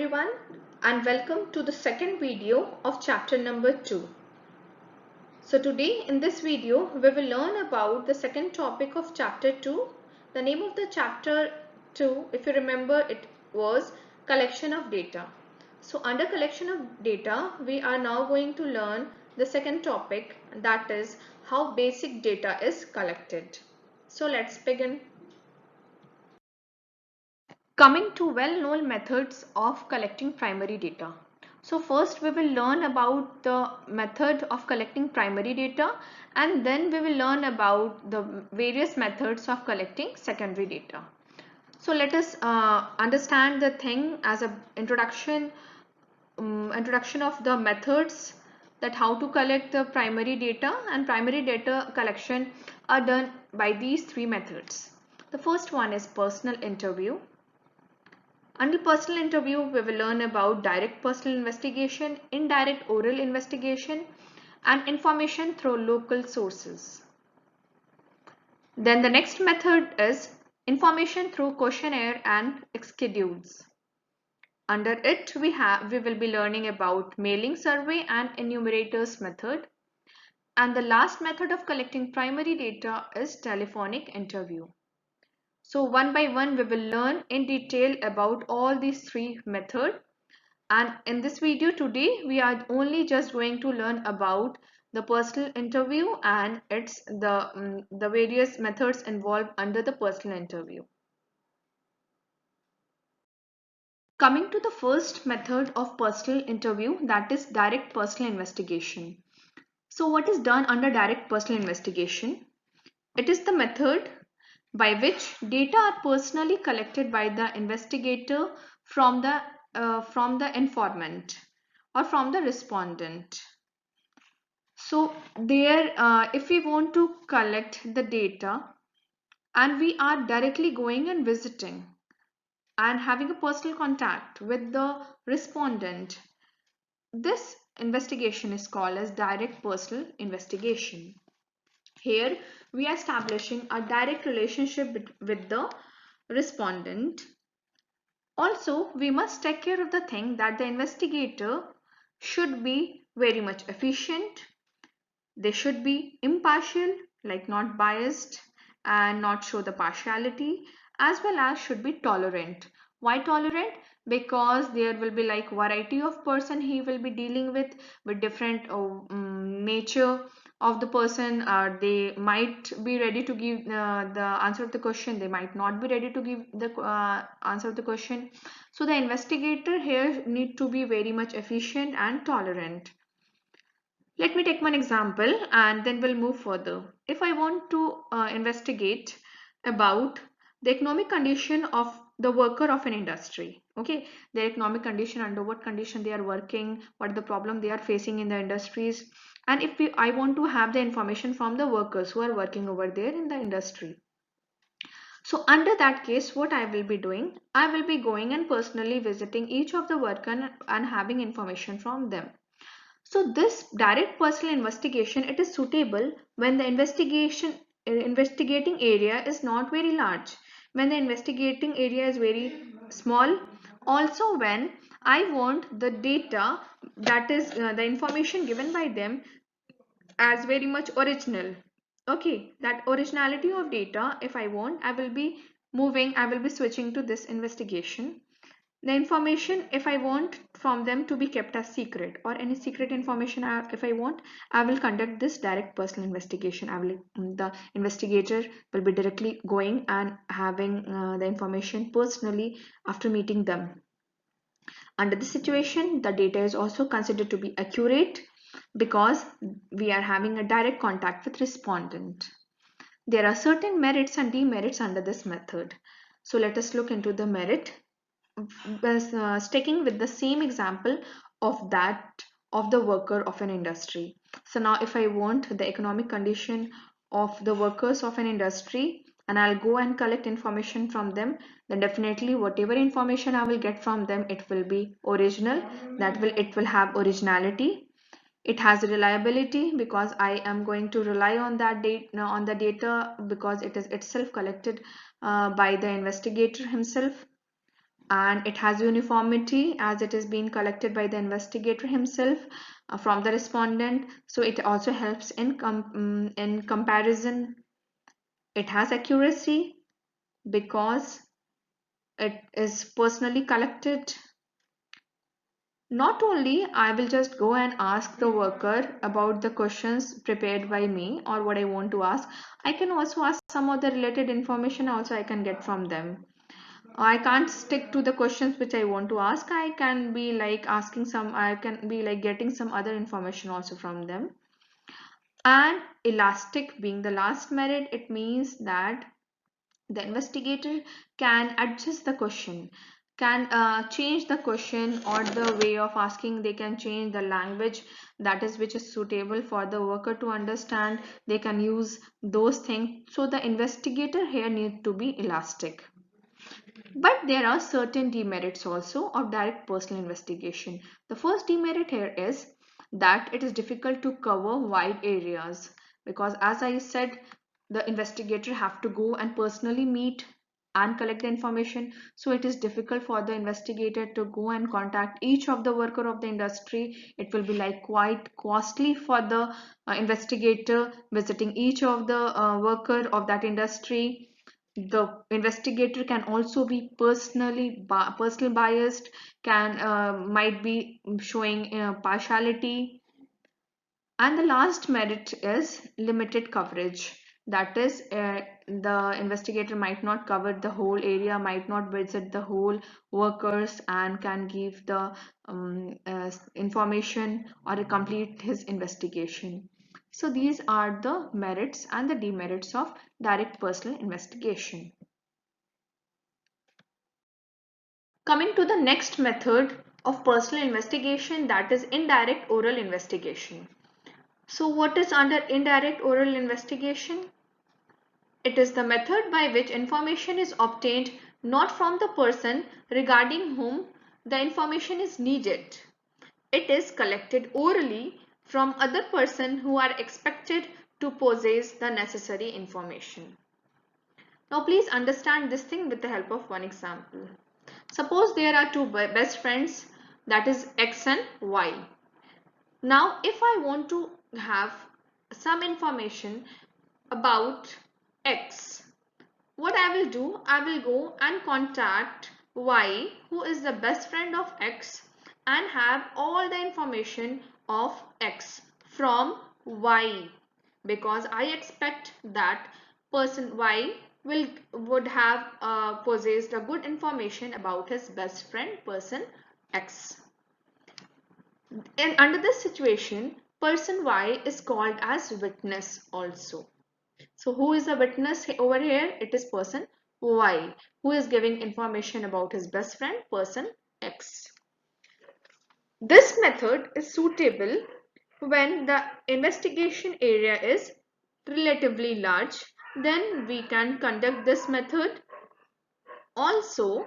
everyone, and welcome to the second video of chapter number 2. So today in this video we will learn about the second topic of chapter 2. The name of the chapter 2, if you remember, it was collection of data. So under collection of data we are now going to learn the second topic, that is how basic data is collected. So let's begin. Coming to well-known methods of collecting primary data. So first we will learn about the method of collecting primary data, and then we will learn about the various methods of collecting secondary data. So let us understand the thing as an introduction of the methods, that how to collect the primary data. And primary data collection are done by these three methods. The first one is personal interview. Under personal interview, we will learn about direct personal investigation, indirect oral investigation, and information through local sources. Then the next method is information through questionnaire and schedules. Under it, we will be learning about mailing survey and enumerators method. And the last method of collecting primary data is telephonic interview. So one by one we will learn in detail about all these three methods. And in this video today we are only just going to learn about the personal interview and the various methods involved under the personal interview. Coming to the first method of personal interview, that is direct personal investigation. So what is done under direct personal investigation? It is the method by which data are personally collected by the investigator from the informant or from the respondent. So there, if we want to collect the data and we are directly going and visiting and having a personal contact with the respondent, this investigation is called as direct personal investigation. Here we are establishing a direct relationship with the respondent. Also, we must take care of the thing that the investigator should be very much efficient. They should be impartial, like not biased, and not show the partiality, as well as should be tolerant. Why tolerant? Because there will be like variety of person he will be dealing with different nature of the person. They might be ready to give the answer of the question, they might not be ready to give the answer of the question. So the investigator here need to be very much efficient and tolerant. Let me take one example and then we'll move further. If I want to investigate about the economic condition of the worker of an industry, okay, their economic condition, under what condition they are working, what the problem they are facing in the industries, and if I want to have the information from the workers who are working over there in the industry. So under that case, what I will be doing, I will be going and personally visiting each of the worker and having information from them. So this direct personal investigation, it is suitable when the investigating area is not very large, when the investigating area is very small, also when I want the data, that is the information given by them, as very much original. Okay, that originality of data, if I want, I will be switching to this investigation. The information, if I want from them to be kept as secret, or any secret information if I want, I will conduct this direct personal investigation. The investigator will be directly going and having the information personally after meeting them. Under this situation, the data is also considered to be accurate because we are having a direct contact with respondent. There are certain merits and demerits under this method. So let us look into the merit. Sticking with the same example of that of the worker of an industry. So now if I want the economic condition of the workers of an industry and I'll go and collect information from them, then definitely whatever information I will get from them, it will be original. It will have originality. It has reliability because I am going to rely on that data because it is itself collected by the investigator himself. and it has uniformity as it is being collected by the investigator himself from the respondent. So it also helps in comparison. It has accuracy because it is personally collected. Not only I will just go and ask the worker about the questions prepared by me or what I want to ask, I can also ask some of the related information also I can get from them. I can't stick to the questions which I want to ask. I can be like I can be like getting some other information also from them. And elastic being the last merit, it means that the investigator can adjust the question, can change the question or the way of asking. They can change the language that is which is suitable for the worker to understand. They can use those things. So the investigator here needs to be elastic. But there are certain demerits also of direct personal investigation. The first demerit here is that it is difficult to cover wide areas, because as I said, the investigator have to go and personally meet and collect the information. So it is difficult for the investigator to go and contact each of the worker of the industry. It will be like quite costly for the investigator visiting each of the worker of that industry. The investigator can also be personal biased, can might be showing partiality. And the last merit is limited coverage. That is, the investigator might not cover the whole area, might not visit the whole workers, and can give the information or complete his investigation. So these are the merits and the demerits of direct personal investigation. Coming to the next method of personal investigation, that is indirect oral investigation. So what is under indirect oral investigation? It is the method by which information is obtained not from the person regarding whom the information is needed. It is collected orally from other person who are expected to possess the necessary information. Now please understand this thing with the help of one example. Suppose there are two best friends, that is X and Y. Now if I want to have some information about X, what I will do, I will go and contact Y, who is the best friend of X, and have all the information of X from Y, because I expect that person Y would have possessed a good information about his best friend person X. And under this situation, person Y is called as witness also. So who is the witness over here? It is person Y, who is giving information about his best friend person X. This method is suitable when the investigation area is relatively large. Then we can conduct this method. Also,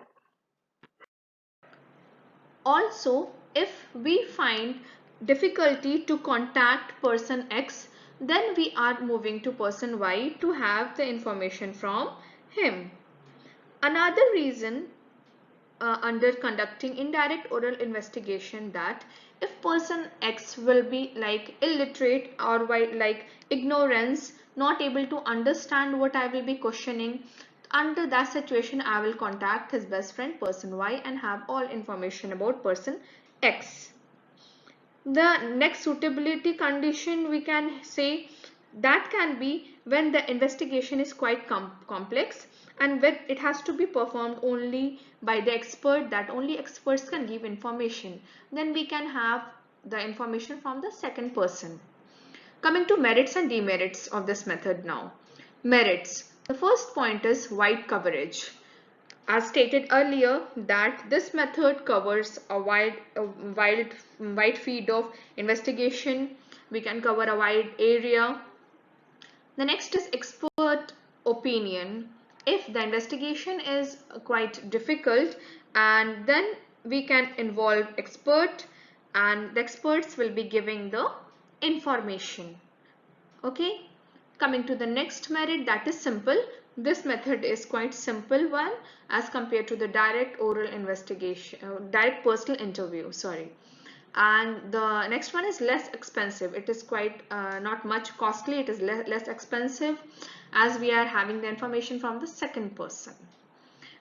if we find difficulty to contact person X, then we are moving to person Y to have the information from him. Another reason under conducting indirect oral investigation, that if person X will be like illiterate or like ignorance, not able to understand what I will be questioning, under that situation I will contact his best friend person Y and have all information about person X. The next suitability condition we can say, that can be when the investigation is quite complex and when it has to be performed only by the expert, that only experts can give information. Then we can have the information from the second person. Coming to merits and demerits of this method now. Merits. The first point is wide coverage. As stated earlier, that this method covers a wide field of investigation. We can cover a wide area. The next is expert opinion. If the investigation is quite difficult, and then we can involve expert, and the experts will be giving the information. Okay, coming to the next merit, that is simple This method is quite simple one as compared to the direct oral investigation, direct personal interview, sorry. And the next one is less expensive. It is quite not much costly. It is less expensive as we are having the information from the second person.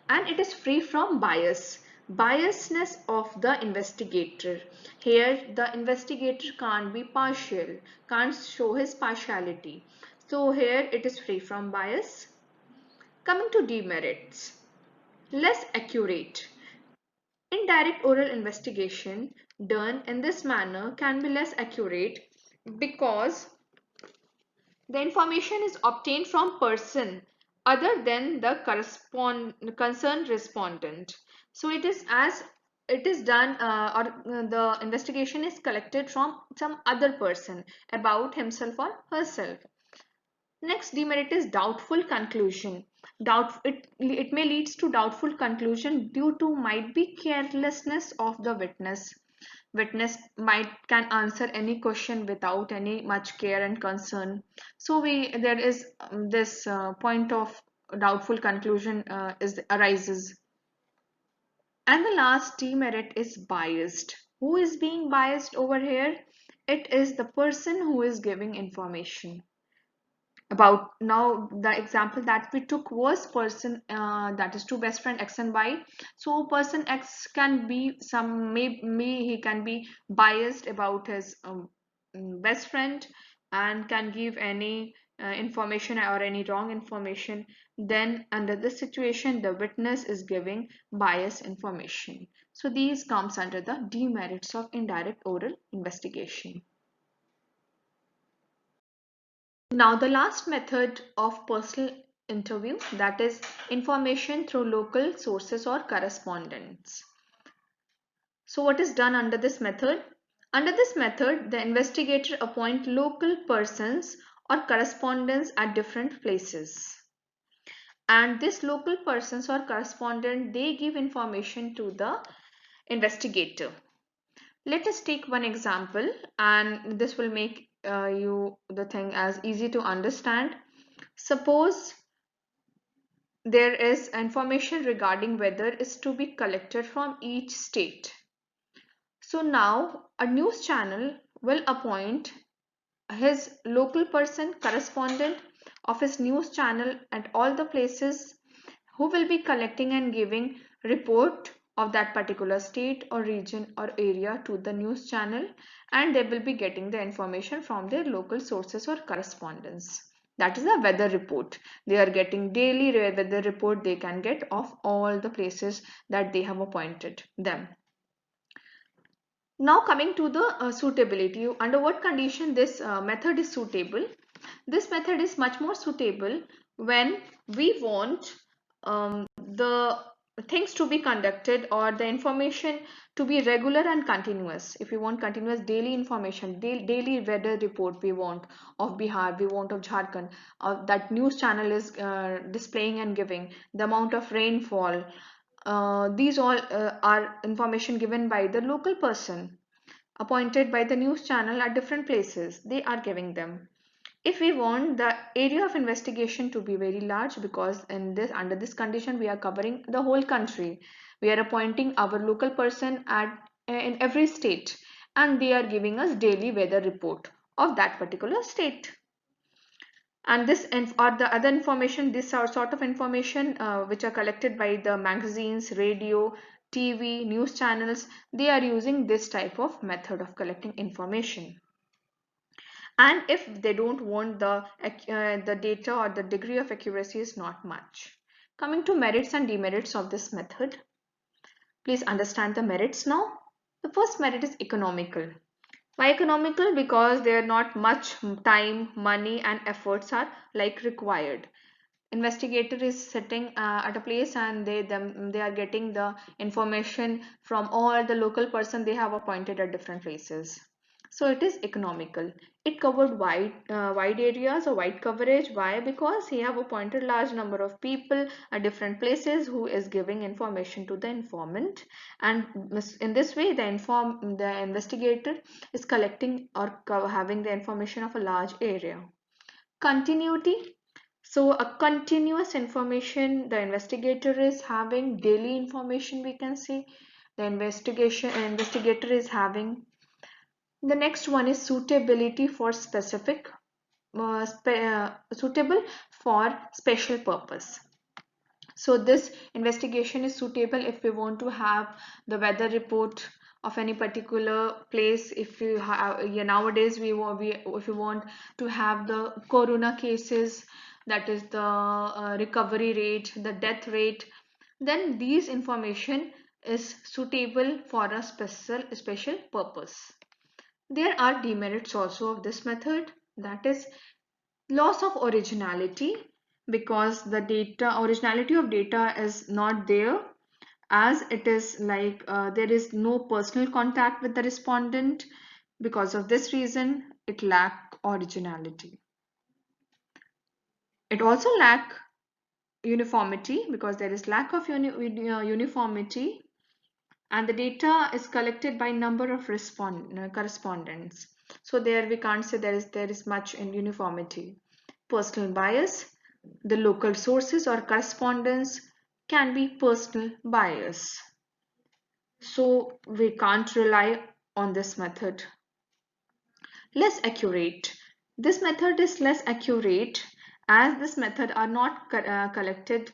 And it is free from biasness of the investigator. Here the investigator can't be partial, can't show his partiality, so here it is free from bias. Coming to demerits, less accurate. Indirect oral investigation done in this manner can be less accurate because the information is obtained from person other than the concerned respondent. So it is as it is done the investigation is collected from some other person about himself or herself. Next demerit is doubtful conclusion. It may leads to doubtful conclusion due to might be carelessness of the witness. Witness might can answer any question without any much care and concern. So there is this point of doubtful conclusion is arises. And the last demerit is biased. Who is being biased over here? It is the person who is giving information. About now the example that we took was person that is two best friend X and Y. So person X can be some maybe he can be biased about his best friend and can give any information or any wrong information. Then under this situation the witness is giving biased information. So these comes under the demerits of indirect oral investigation. Now the last method of personal interview, that is information through local sources or correspondence. So what is done under this method? Under this method, the investigator appoint local persons or correspondents at different places. And this local persons or correspondent, they give information to the investigator. Let us take one example and this will make you the thing as easy to understand. Suppose there is information regarding weather is to be collected from each state. So now a news channel will appoint his local person correspondent of his news channel at all the places who will be collecting and giving report of that particular state or region or area to the news channel, and they will be getting the information from their local sources or correspondence. That is a weather report. They are getting daily weather report they can get of all the places that they have appointed them. Now coming to the suitability, under what condition this method is suitable? This method is much more suitable when we want the things to be conducted or the information to be regular and continuous. If we want continuous daily information, daily weather report we want of Bihar, we want of Jharkhand, that news channel is displaying and giving the amount of rainfall. These all are information given by the local person appointed by the news channel at different places. They are giving them. If we want the area of investigation to be very large, because in this under this condition we are covering the whole country, we are appointing our local person at in every state and they are giving us daily weather report of that particular state. And this or the other information, this are sort of information which are collected by the magazines, radio, TV, news channels, they are using this type of method of collecting information. And if they don't want the data or the degree of accuracy is not much. Coming to merits and demerits of this method, please understand the merits now. The first merit is economical. Why economical? Because there are not much time, money and efforts are like required. Investigator is sitting at a place and they are getting the information from all the local person they have appointed at different places. So it is economical. It covered wide areas or wide coverage. Why? Because he have appointed large number of people at different places who is giving information to the informant, and in this way the investigator is collecting or having the information of a large area. Continuity. So a continuous information, the investigator is having daily information, we can say. The investigator is having. The next one is suitability for suitable for special purpose. So this investigation is suitable if we want to have the weather report of any particular place. If you have, yeah, nowadays if you want to have the corona cases, that is the recovery rate, the death rate, then these information is suitable for a special purpose. There are demerits also of this method, that is loss of originality, because the data originality of data is not there, as it is like there is no personal contact with the respondent. Because of this reason it lack originality. It also lack uniformity, because there is lack of uniformity, and the data is collected by number of correspondents. So there we can't say there is much in uniformity. Personal bias, the local sources or correspondence can be personal bias, so we can't rely on this method. Less accurate, this method is less accurate, as this method are not collected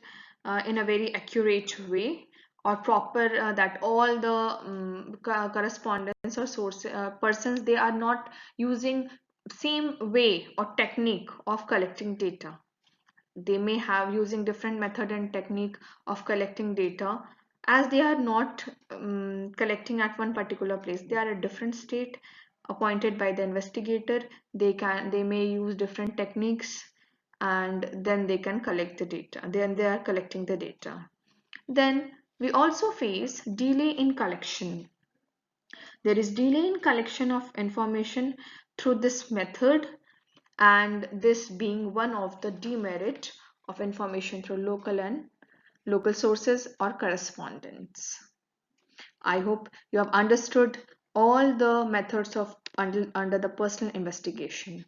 in a very accurate way or proper, that all the correspondence or source persons, they are not using same way or technique of collecting data. They may have using different method and technique of collecting data, as they are not collecting at one particular place. They are a different state appointed by the investigator. They may use different techniques, and then they can collect the data. Then they are collecting the data. Then we also face delay in collection. There is delay in collection of information through this method, and this being one of the demerit of information through local sources or correspondence. I hope you have understood all the methods of under the personal investigation.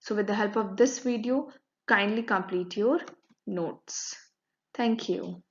So with the help of this video, kindly complete your notes. Thank you.